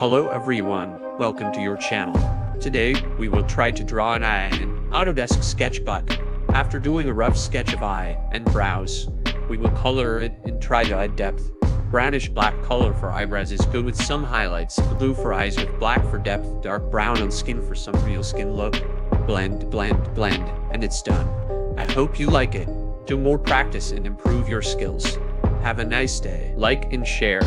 Hello everyone, welcome to your channel. Today, we will try to draw an eye in Autodesk sketchbook. After doing a rough sketch of eye and brows, we will color it and try to add depth. Brownish black color for eyebrows is good with some highlights, blue for eyes with black for depth, dark brown on skin for some real skin look. Blend, blend, blend, and it's done. I hope you like it. Do more practice and improve your skills. Have a nice day. Like and share.